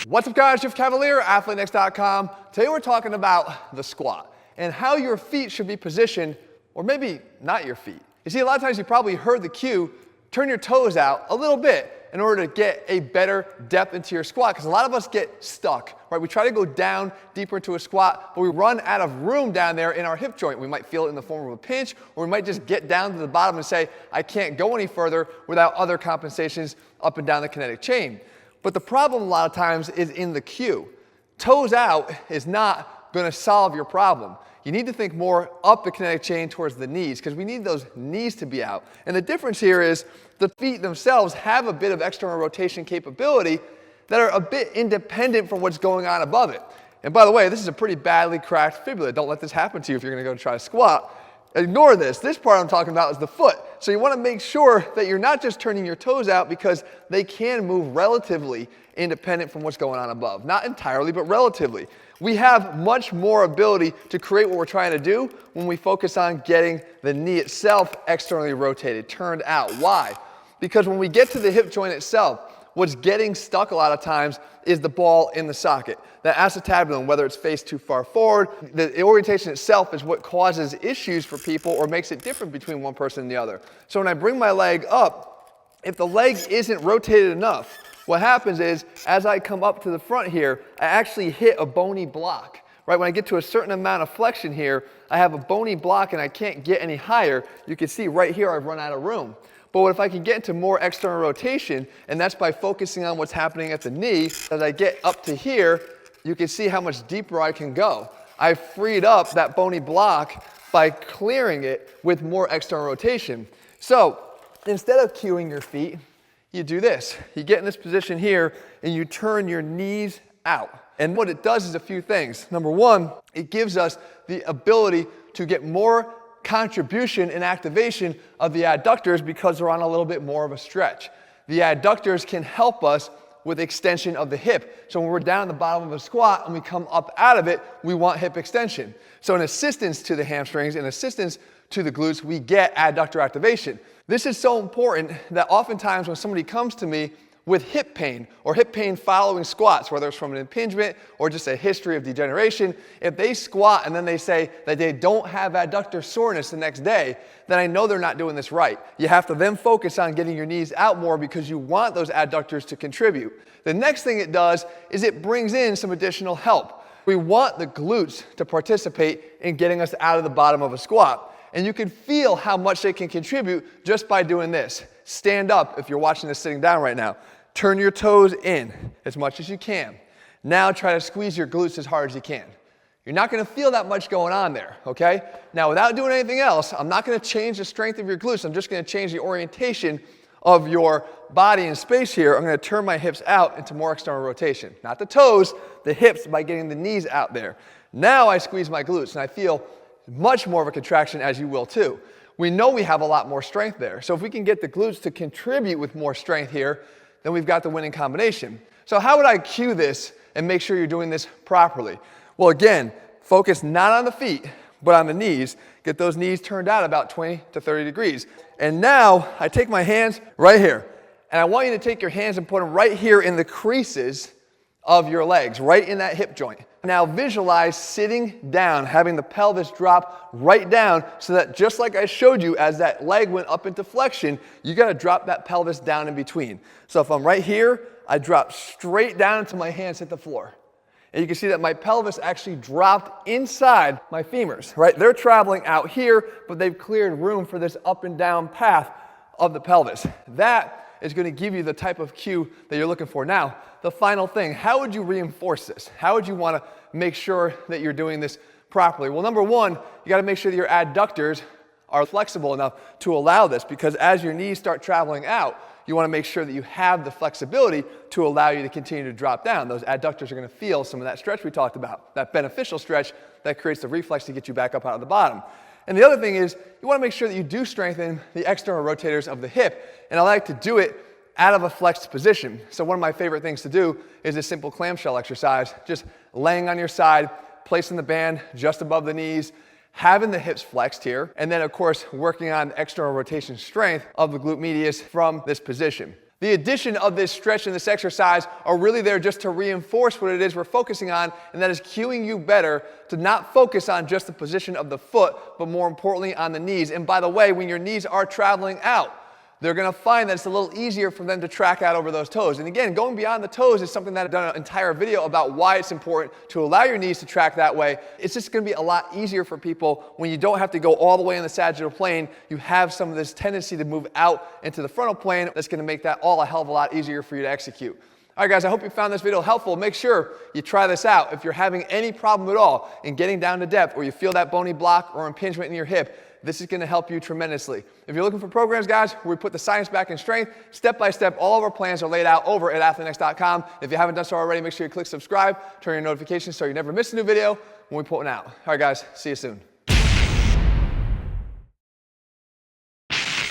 What's up guys, Jeff Cavalier, ATHLEAN-X.com. Today we're talking about the squat and how your feet should be positioned, or maybe not your feet. You see, a lot of times you probably heard the cue, turn your toes out a little bit in order to get a better depth into your squat, because a lot of us get stuck, right? We try to go down deeper into a squat, but we run out of room down there in our hip joint. We might feel it in the form of a pinch, or we might just get down to the bottom and say, I can't go any further without other compensations up and down the kinetic chain. But the problem a lot of times is in the cue. Toes out is not going to solve your problem. You need to think more up the kinetic chain towards the knees, because we need those knees to be out. And the difference here is the feet themselves have a bit of external rotation capability that are a bit independent from what's going on above it. And by the way, this is a pretty badly cracked fibula. Don't let this happen to you if you're going to go try to squat. Ignore this. This part I'm talking about is the foot. So you want to make sure that you're not just turning your toes out, because they can move relatively independent from what's going on above. Not entirely, but relatively. We have much more ability to create what we're trying to do when we focus on getting the knee itself externally rotated, turned out. Why? Because when we get to the hip joint itself, what's getting stuck a lot of times is the ball in the socket. That acetabulum, whether it's faced too far forward, the orientation itself is what causes issues for people or makes it different between one person and the other. So when I bring my leg up, if the leg isn't rotated enough, what happens is, as I come up to the front here, I actually hit a bony block. Right, when I get to a certain amount of flexion here, I have a bony block and I can't get any higher. You can see right here I've run out of room. But what if I can get into more external rotation, and that's by focusing on what's happening at the knee, as I get up to here, you can see how much deeper I can go. I freed up that bony block by clearing it with more external rotation. So instead of cueing your feet, you do this. You get in this position here and you turn your knees out. And what it does is a few things. Number one, it gives us the ability to get more contribution and activation of the adductors because they're on a little bit more of a stretch. The adductors can help us with extension of the hip. So when we're down at the bottom of a squat and we come up out of it, we want hip extension. So in assistance to the hamstrings, in assistance to the glutes, we get adductor activation. This is so important that oftentimes when somebody comes to me with hip pain or hip pain following squats, whether it's from an impingement or just a history of degeneration, if they squat and then they say that they don't have adductor soreness the next day, then I know they're not doing this right. You have to then focus on getting your knees out more because you want those adductors to contribute. The next thing it does is it brings in some additional help. We want the glutes to participate in getting us out of the bottom of a squat. And you can feel how much they can contribute just by doing this. Stand up if you're watching this sitting down right now. Turn your toes in as much as you can. Now try to squeeze your glutes as hard as you can. You're not going to feel that much going on there, okay? Now without doing anything else, I'm not going to change the strength of your glutes. I'm just going to change the orientation of your body in space here. I'm going to turn my hips out into more external rotation. Not the toes, the hips, by getting the knees out there. Now I squeeze my glutes and I feel much more of a contraction, as you will too. We know we have a lot more strength there. So if we can get the glutes to contribute with more strength here, then we've got the winning combination. So how would I cue this and make sure you're doing this properly? Well, again, focus not on the feet, but on the knees. Get those knees turned out about 20 to 30 degrees. And now I take my hands right here. And I want you to take your hands and put them right here in the creases of your legs, right in that hip joint. Now visualize sitting down, having the pelvis drop right down so that just like I showed you as that leg went up into flexion, you got to drop that pelvis down in between. So if I'm right here, I drop straight down until my hands hit the floor. And you can see that my pelvis actually dropped inside my femurs, right? They're traveling out here, but they've cleared room for this up and down path of the pelvis. That is going to give you the type of cue that you're looking for. Now, the final thing, how would you reinforce this? How would you want to make sure that you're doing this properly? Well, number one, you got to make sure that your adductors are flexible enough to allow this, because as your knees start traveling out, you want to make sure that you have the flexibility to allow you to continue to drop down. Those adductors are going to feel some of that stretch we talked about, that beneficial stretch that creates the reflex to get you back up out of the bottom. And the other thing is, you want to make sure that you do strengthen the external rotators of the hip. And I like to do it out of a flexed position. So one of my favorite things to do is a simple clamshell exercise. Just laying on your side, placing the band just above the knees, having the hips flexed here, and then of course working on external rotation strength of the glute medius from this position. The addition of this stretch and this exercise are really there just to reinforce what it is we're focusing on, and that is cueing you better to not focus on just the position of the foot, but more importantly on the knees. And by the way, when your knees are traveling out, they're going to find that it's a little easier for them to track out over those toes. And again, going beyond the toes is something that I've done an entire video about why it's important to allow your knees to track that way. It's just going to be a lot easier for people when you don't have to go all the way in the sagittal plane. You have some of this tendency to move out into the frontal plane. That's going to make that all a hell of a lot easier for you to execute. All right, guys, I hope you found this video helpful. Make sure you try this out. If you're having any problem at all in getting down to depth, or you feel that bony block or impingement in your hip, this is going to help you tremendously. If you're looking for programs, guys, where we put the science back in strength, step by step, all of our plans are laid out over at ATHLEAN-X.com. If you haven't done so already, make sure you click subscribe, turn your notifications so you never miss a new video when we put one out. All right, guys, see you soon.